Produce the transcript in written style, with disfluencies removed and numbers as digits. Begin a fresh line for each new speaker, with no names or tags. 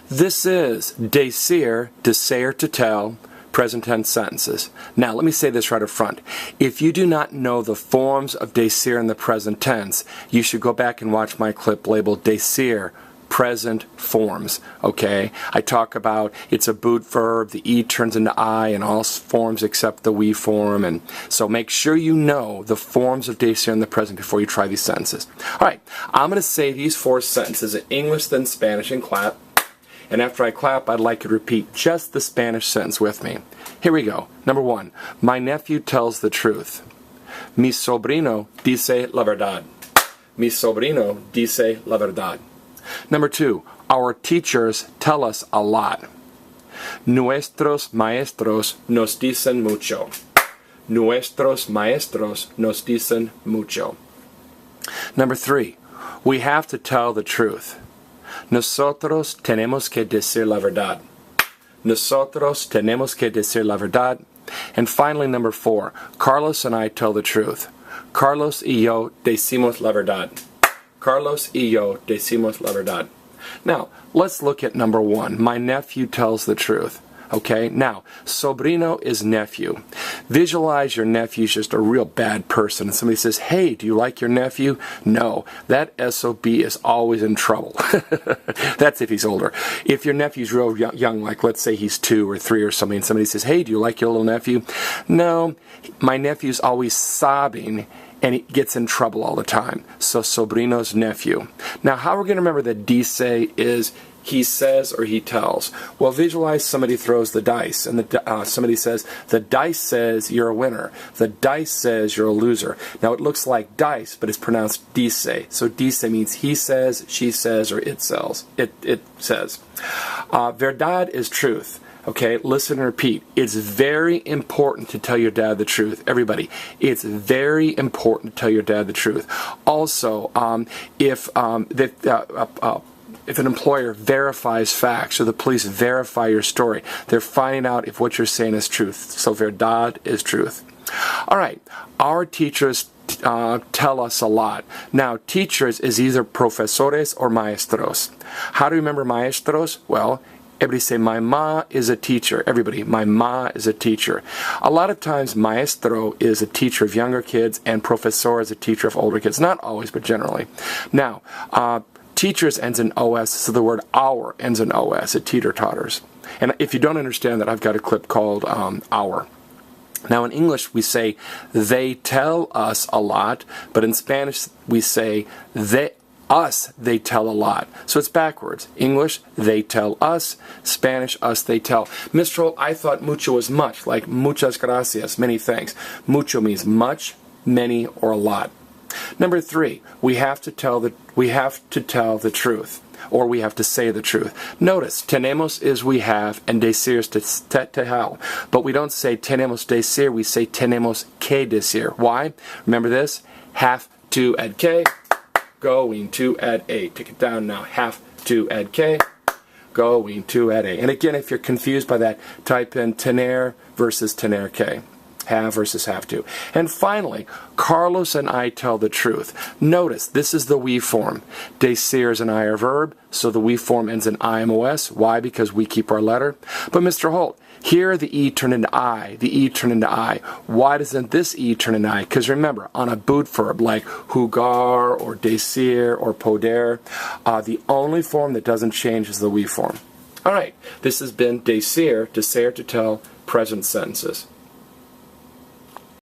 This is DECIR, DECIR to tell, present tense sentences. Now, let me say this right up front. If you do not know the forms of DECIR in the present tense, you should go back and watch my clip labeled DECIR, present forms. Okay? I talk about it's a boot verb, the E turns into I in all forms except the we form, and so make sure you know the forms of DECIR in the present before you try these sentences. Alright, I'm going to say these 4 sentences in English then Spanish and clap. And after I clap, I'd like you to repeat just the Spanish sentence with me. Here we go. Number 1. My nephew tells the truth. Mi sobrino dice la verdad. Mi sobrino dice la verdad. Number 2. Our teachers tell us a lot. Nuestros maestros nos dicen mucho. Nuestros maestros nos dicen mucho. Number 3. We have to tell the truth. Nosotros tenemos que decir la verdad. Nosotros tenemos que decir la verdad. And finally, number 4, Carlos and I tell the truth. Carlos y yo decimos la verdad. Carlos y yo decimos la verdad. Now, let's look at number 1. My nephew tells the truth. Okay, now, sobrino is nephew. Visualize your nephew's just a real bad person. And somebody says, hey, do you like your nephew? No, that SOB is always in trouble. That's if he's older. If your nephew's real young, like let's say he's 2 or 3 or something, and somebody says, hey, do you like your little nephew? No, my nephew's always sobbing and he gets in trouble all the time. So sobrino's nephew. Now, how we're going to remember that dice is he says or he tells. Well, visualize somebody throws the dice, and somebody says, the dice says you're a winner. The dice says you're a loser. Now, it looks like dice, but it's pronounced dice. So dice means he says, she says, or it says. It says. Verdad is truth. Okay, listen and repeat. It's very important to tell your dad the truth. Everybody, it's very important to tell your dad the truth. Also, if an employer verifies facts or the police verify your story, they're finding out if what you're saying is truth. So verdad is truth. All right, our teachers tell us a lot. Now, teachers is either profesores or maestros. How do you remember maestros? Well, everybody say, my ma is a teacher. Everybody, my ma is a teacher. A lot of times, maestro is a teacher of younger kids and profesor is a teacher of older kids. Not always, but generally. Now, teachers ends in OS, so the word our ends in OS. It teeter-totters. And if you don't understand that, I've got a clip called our. Now, in English, we say they tell us a lot, but in Spanish, we say they tell a lot. So it's backwards. English, they tell us. Spanish, us, they tell. Mr. Holt, I thought mucho was much, like muchas gracias, many thanks. Mucho means much, many, or a lot. Number 3, we have to tell the truth, or we have to say the truth. Notice, tenemos is we have, and decir is to tell. But we don't say tenemos decir, we say tenemos que decir. Why? Remember this? Have to add que, going to add a. Take it down now. Have to add que, going to add a. And again, if you're confused by that, type in tener versus tener que. Have versus have to. And finally, Carlos and I tell the truth. Notice, this is the we form. Decir is an I or verb, so the we form ends in IMOS. Why? Because we keep our letter. But Mr. Holt, here the E turned into I. The E turned into I. Why doesn't this E turn into I? Because remember, on a boot verb like jugar or decir or poder, the only form that doesn't change is the we form. All right, this has been DECIR, decir to tell, present sentences.